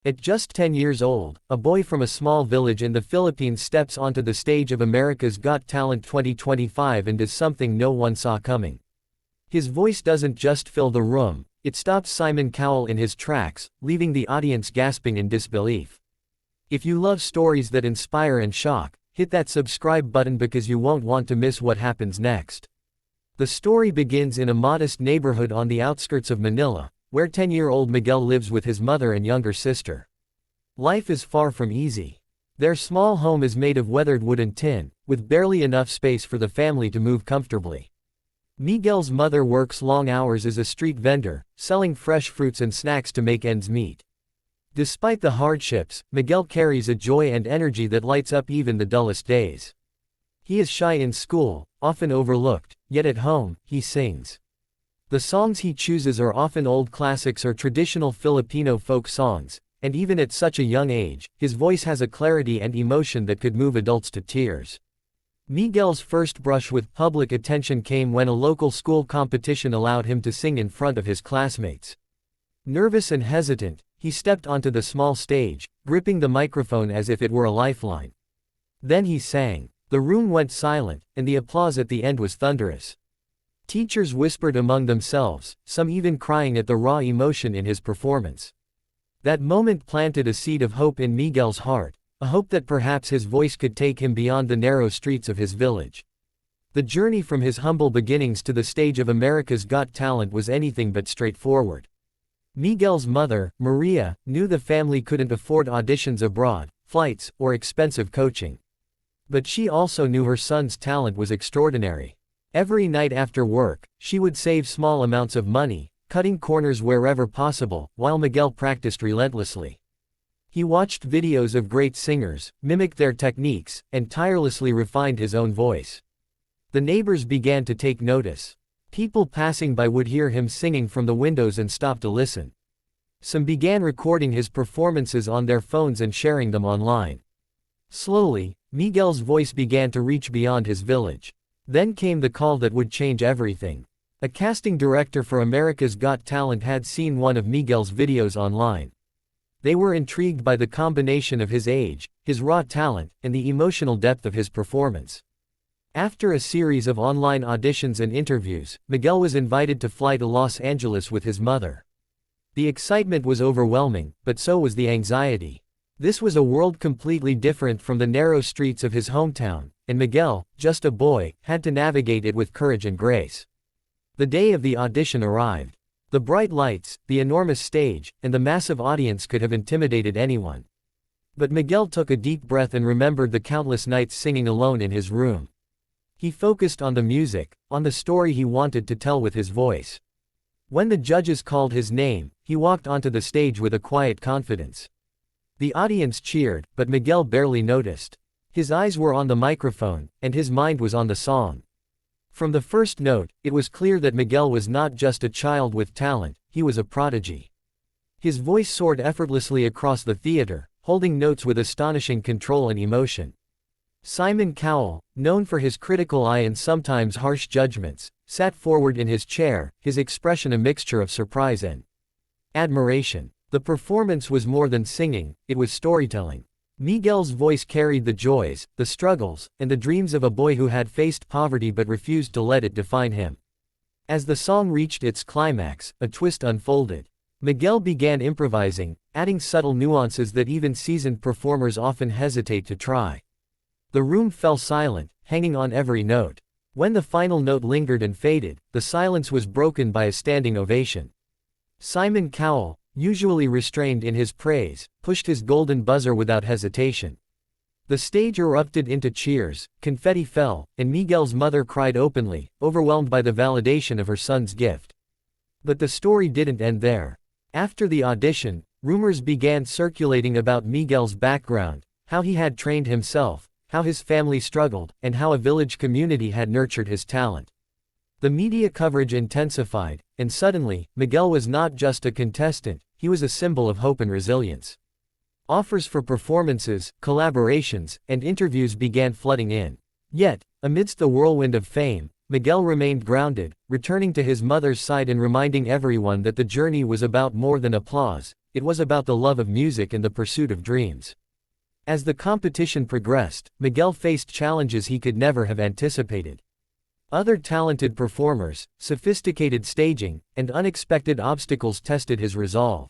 At just 10 years old, a boy from a small village in the Philippines steps onto the stage of America's Got Talent 2025 and does something no one saw coming. His voice doesn't just fill the room, it stops Simon Cowell in his tracks, leaving the audience gasping in disbelief. If you love stories that inspire and shock, hit that subscribe button because you won't want to miss what happens next. The story begins in a modest neighborhood on the outskirts of Manila, where 10-year-old Miguel lives with his mother and younger sister. Life is far from easy. Their small home is made of weathered wood and tin, with barely enough space for the family to move comfortably. Miguel's mother works long hours as a street vendor, selling fresh fruits and snacks to make ends meet. Despite the hardships, Miguel carries a joy and energy that lights up even the dullest days. He is shy in school, often overlooked, yet at home, he sings. The songs he chooses are often old classics or traditional Filipino folk songs, and even at such a young age, his voice has a clarity and emotion that could move adults to tears. Miguel's first brush with public attention came when a local school competition allowed him to sing in front of his classmates. Nervous and hesitant, he stepped onto the small stage, gripping the microphone as if it were a lifeline. Then he sang. The room went silent, and the applause at the end was thunderous. Teachers whispered among themselves, some even crying at the raw emotion in his performance. That moment planted a seed of hope in Miguel's heart, a hope that perhaps his voice could take him beyond the narrow streets of his village. The journey from his humble beginnings to the stage of America's Got Talent was anything but straightforward. Miguel's mother, Maria, knew the family couldn't afford auditions abroad, flights, or expensive coaching. But she also knew her son's talent was extraordinary. Every night after work, she would save small amounts of money, cutting corners wherever possible, while Miguel practiced relentlessly. He watched videos of great singers, mimicked their techniques, and tirelessly refined his own voice. The neighbors began to take notice. People passing by would hear him singing from the windows and stop to listen. Some began recording his performances on their phones and sharing them online. Slowly, Miguel's voice began to reach beyond his village. Then came the call that would change everything. A casting director for America's Got Talent had seen one of Miguel's videos online. They were intrigued by the combination of his age, his raw talent, and the emotional depth of his performance. After a series of online auditions and interviews, Miguel was invited to fly to Los Angeles with his mother. The excitement was overwhelming, but so was the anxiety. This was a world completely different from the narrow streets of his hometown, and Miguel, just a boy, had to navigate it with courage and grace. The day of the audition arrived. The bright lights, the enormous stage, and the massive audience could have intimidated anyone. But Miguel took a deep breath and remembered the countless nights singing alone in his room. He focused on the music, on the story he wanted to tell with his voice. When the judges called his name, he walked onto the stage with a quiet confidence. The audience cheered, but Miguel barely noticed. His eyes were on the microphone, and his mind was on the song. From the first note, it was clear that Miguel was not just a child with talent, he was a prodigy. His voice soared effortlessly across the theater, holding notes with astonishing control and emotion. Simon Cowell, known for his critical eye and sometimes harsh judgments, sat forward in his chair, his expression a mixture of surprise and admiration. The performance was more than singing, it was storytelling. Miguel's voice carried the joys, the struggles, and the dreams of a boy who had faced poverty but refused to let it define him. As the song reached its climax, a twist unfolded. Miguel began improvising, adding subtle nuances that even seasoned performers often hesitate to try. The room fell silent, hanging on every note. When the final note lingered and faded, the silence was broken by a standing ovation. Simon Cowell, usually restrained in his praise, pushed his golden buzzer without hesitation. The stage erupted into cheers, confetti fell, and Miguel's mother cried openly, overwhelmed by the validation of her son's gift. But the story didn't end there. After the audition, rumors began circulating about Miguel's background, how he had trained himself, how his family struggled, and how a village community had nurtured his talent. The media coverage intensified, and suddenly, Miguel was not just a contestant, he was a symbol of hope and resilience. Offers for performances, collaborations, and interviews began flooding in. Yet, amidst the whirlwind of fame, Miguel remained grounded, returning to his mother's side and reminding everyone that the journey was about more than applause, it was about the love of music and the pursuit of dreams. As the competition progressed, Miguel faced challenges he could never have anticipated. Other talented performers, sophisticated staging, and unexpected obstacles tested his resolve.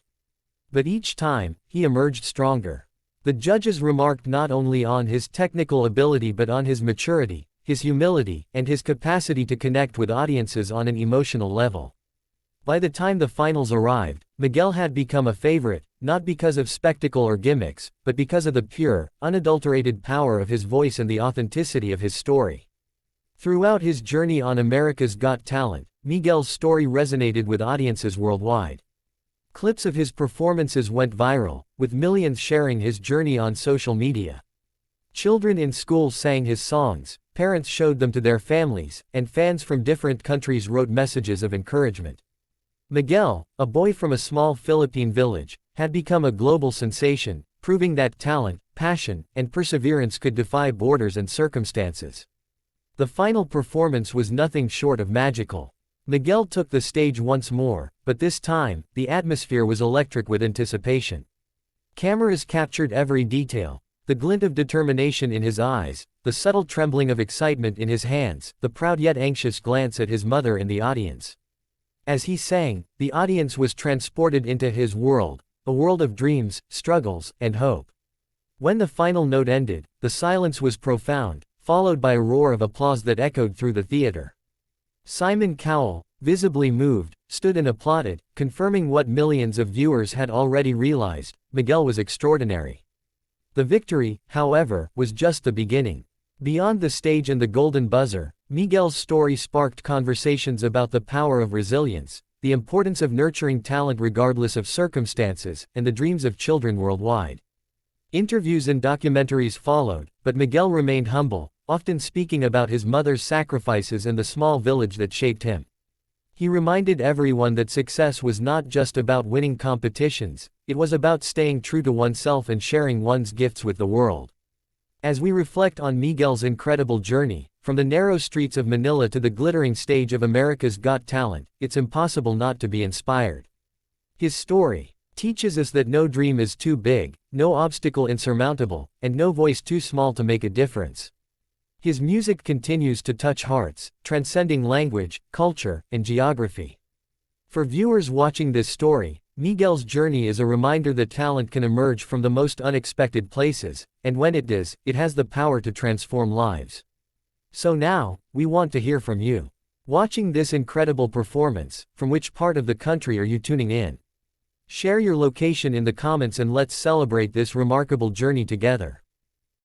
But each time, he emerged stronger. The judges remarked not only on his technical ability but on his maturity, his humility, and his capacity to connect with audiences on an emotional level. By the time the finals arrived, Miguel had become a favorite, not because of spectacle or gimmicks, but because of the pure, unadulterated power of his voice and the authenticity of his story. Throughout his journey on America's Got Talent, Miguel's story resonated with audiences worldwide. Clips of his performances went viral, with millions sharing his journey on social media. Children in schools sang his songs, parents showed them to their families, and fans from different countries wrote messages of encouragement. Miguel, a boy from a small Philippine village, had become a global sensation, proving that talent, passion, and perseverance could defy borders and circumstances. The final performance was nothing short of magical. Miguel took the stage once more, but this time, the atmosphere was electric with anticipation. Cameras captured every detail: the glint of determination in his eyes, the subtle trembling of excitement in his hands, the proud yet anxious glance at his mother in the audience. As he sang, the audience was transported into his world, a world of dreams, struggles, and hope. When the final note ended, the silence was profound, followed by a roar of applause that echoed through the theater. Simon Cowell, visibly moved, stood and applauded, confirming what millions of viewers had already realized: Miguel was extraordinary. The victory, however, was just the beginning. Beyond the stage and the golden buzzer, Miguel's story sparked conversations about the power of resilience, the importance of nurturing talent regardless of circumstances, and the dreams of children worldwide. Interviews and documentaries followed, but Miguel remained humble, often speaking about his mother's sacrifices and the small village that shaped him. He reminded everyone that success was not just about winning competitions, it was about staying true to oneself and sharing one's gifts with the world. As we reflect on Miguel's incredible journey, from the narrow streets of Manila to the glittering stage of America's Got Talent, it's impossible not to be inspired. His story teaches us that no dream is too big, no obstacle insurmountable, and no voice too small to make a difference. His music continues to touch hearts, transcending language, culture, and geography. For viewers watching this story, Miguel's journey is a reminder that talent can emerge from the most unexpected places, and when it does, it has the power to transform lives. So now, we want to hear from you. Watching this incredible performance, from which part of the country are you tuning in? Share your location in the comments and let's celebrate this remarkable journey together.